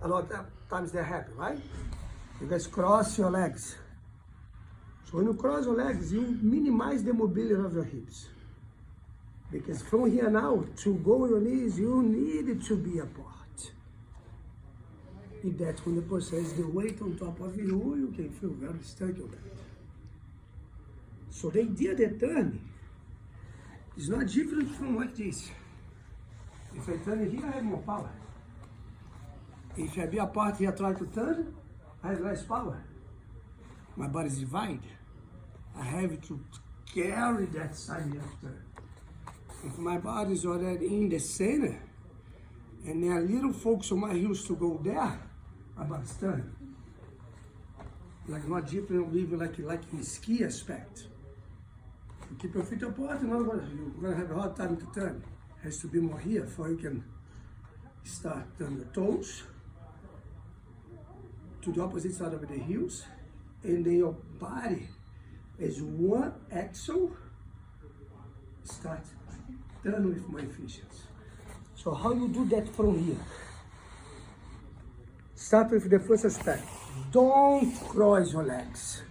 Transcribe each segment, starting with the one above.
A lot of times they're happy, right? You guys cross your legs. So when you cross your legs, you minimize the mobility of your hips. Because from here now, to go on your knees, you need it to be apart. And that's when the person has the weight on top of you can feel very stuck on that. So the idea of the turn is not different from like this. If I turn here, I have more power. If I be apart here, try to turn, I have less power. My body is divided. I have to carry that side here to turn. If my body is already in the center, and then a little focus on my heels to go there, my body's turn. Like not different, even like in ski aspect. You keep your feet apart, you're gonna have a hard time to turn. It has to be more here, for you can start turning the toes to the opposite side of the heels, and then your body as one axle start turn with more efficiency. So how you do that from here? Start with the first aspect. Don't cross your legs.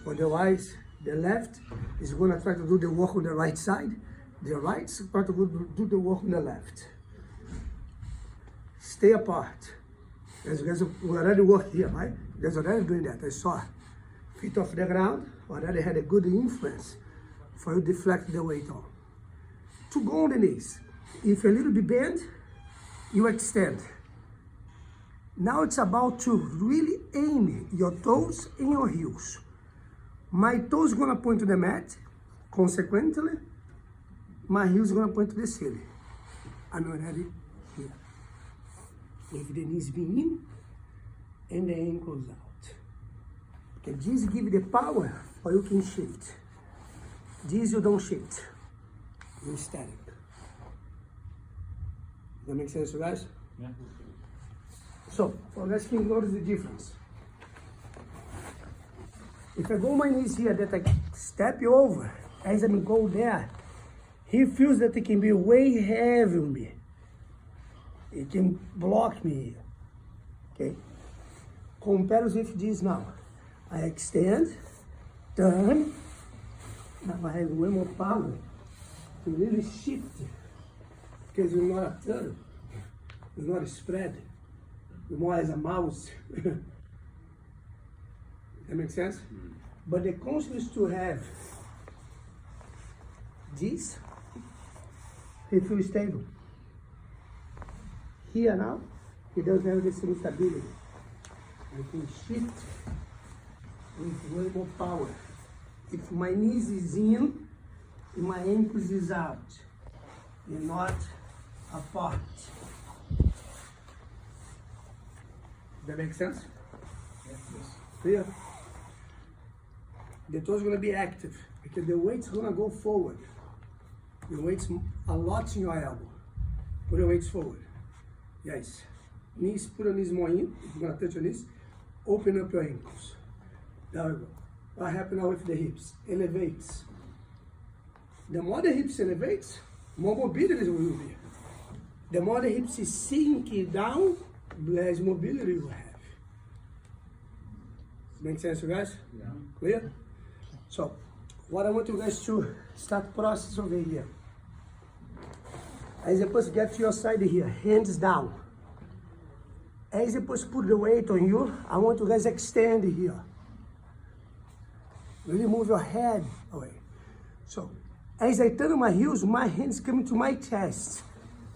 Otherwise, the left is going to try to do the work on the right side. The right is going to do the work on the left. Stay apart. As you guys already work here, right? You guys already doing that. I saw feet off the ground. Already had a good influence for you to deflect the weight on. To go on the knees. If you're a little bit bent, you extend. Now it's about to really aim your toes and your heels. My toes gonna point to the mat. Consequently, my heels gonna point to the ceiling. I'm already here. With the knees being in and the ankles out. Okay, this give you the power or you can shift. This you don't shift. You're static. Does that make sense, you guys? Yeah. So, for guys can notice the difference. If I go on my knees here, that I step you over, as I go there, he feels that it can be way heavy on me. It can block me here. Okay? Compare with this now. I extend, turn, now I have way more power to really shift. Because you're not a turn, you're not a spread. You're more as a mouse. That makes sense? Mm-hmm. But the concept is to have this, he feels stable. Here now, he doesn't have the same stability. I can shift with way more power. If my knees is in, and my ankles is out, they're not apart. That makes sense? Yes. Clear? The toes are going to be active because the weight's going to go forward. The weight's a lot in your elbow. Put your weights forward. Yes. Knees, put your knees more in. If you're going to touch your knees, open up your ankles. There we go. What happens now with the hips? Elevates. The more the hips elevates, more mobility will be. The more the hips is sinking down, less mobility you have. Make sense, you guys? Yeah. Clear? So, what I want you guys to start process over here. As you first get to your side here, hands down. As you first put the weight on you, I want you guys extend here. Really move your head away. So, as I turn my heels, my hands come to my chest.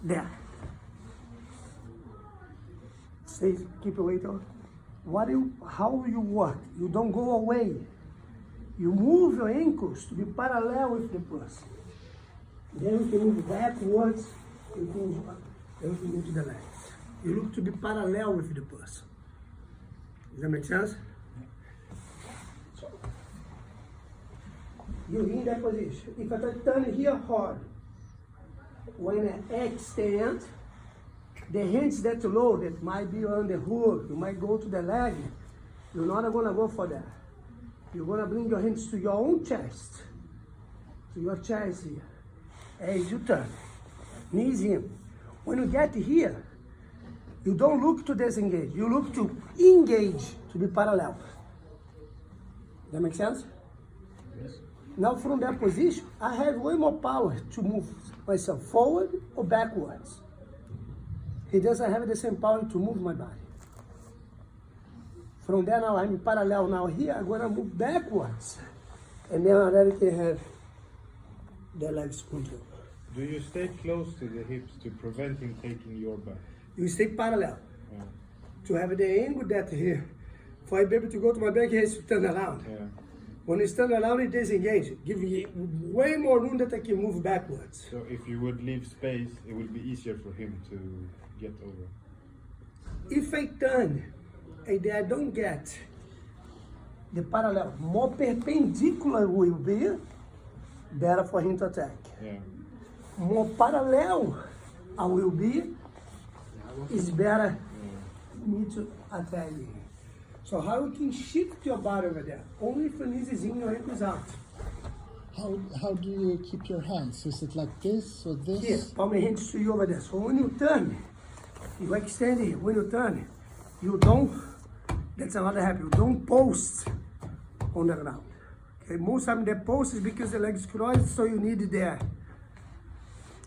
There. Stay, keep your weight on. How you work? You don't go away. You move your ankles to be parallel with the person. Then you can move backwards, then you can move to the left. You look to be parallel with the person. Does that make sense? So, you're in that position. If I turn here hard, when I extend, the hands that low, that might be on the hook, you might go to the leg, you're not gonna go for that. You're gonna bring your hands to your own chest, to your chest here, as you turn. Knees in. When you get here, You don't look to disengage. You look to engage, to be parallel. That make sense? Yes. Now from that position, I have way more power to move myself forward or backwards. He doesn't have the same power to move my body. From there now, I'm parallel now here, I'm gonna move backwards. And then I already can have the legs control. Do you stay close to the hips to prevent him taking your back? You stay parallel. Yeah. To have the angle that here, for I be able to go to my back, he has to turn around. Yeah. When he turn around, he disengage. Give me way more room that I can move backwards. So if you would leave space, it would be easier for him to get over. If I turn and I don't get the parallel, more perpendicular will be, better for him to attack. Yeah. More parallel I will be, is better me to attack me. So how you can shift your body over there? Only if your knees is in, your ankles out. How do you keep your hands? Is it like this or this? Here, palm and hands to you over there. So when you turn, you extend here. When you turn, you don't, that's another habit, you don't post on the ground. Okay, most of the post is because the legs crossed, so you need it there.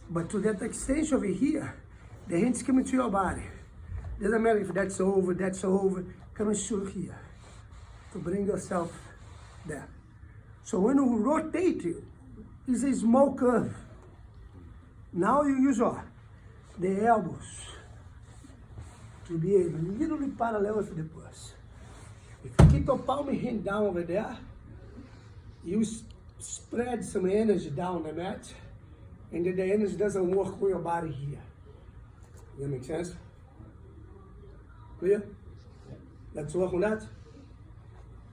But to that extension over here, the hands come into your body. Doesn't matter if that's over, come through here to bring yourself there. So when you rotate, it's a small curve. Now you use the elbows to be a little bit parallel with the pulse. If you keep your palm and hand down over there, you spread some energy down the mat, and then the energy doesn't work with your body here. Does that make sense? Clear? Let's work on that.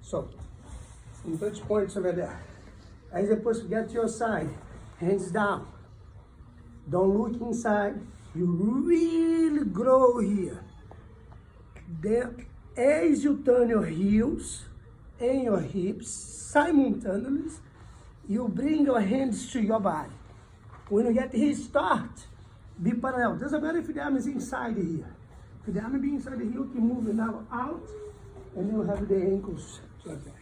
So, some touch points over there. As you're supposed to get to your side, hands down. Don't look inside. You really grow here. Then, as you turn your heels and your hips simultaneously, you bring your hands to your body. When you get here, start. Be parallel. Doesn't matter if the arm is inside here. If the arm be inside here, you can move it now out, and you have the ankles to attack.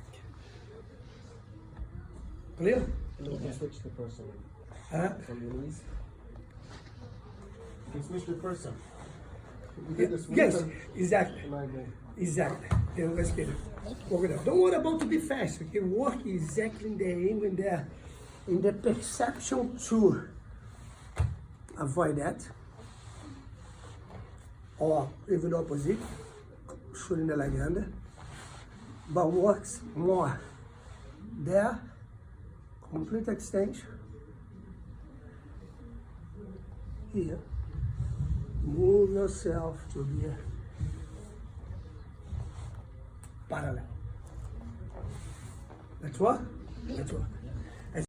Clear? And you can switch the person from your knees. You can switch the person. You did this Yes, one. exactly. Am I good? Exactly. Then let's get it. Work it out. Don't worry about to be fast. Okay, work exactly in the angle, in the perception to avoid that. Or even the opposite, shooting the leg under. But works more there, complete extension. Here, move yourself to be parallel. Let's work? Let's work.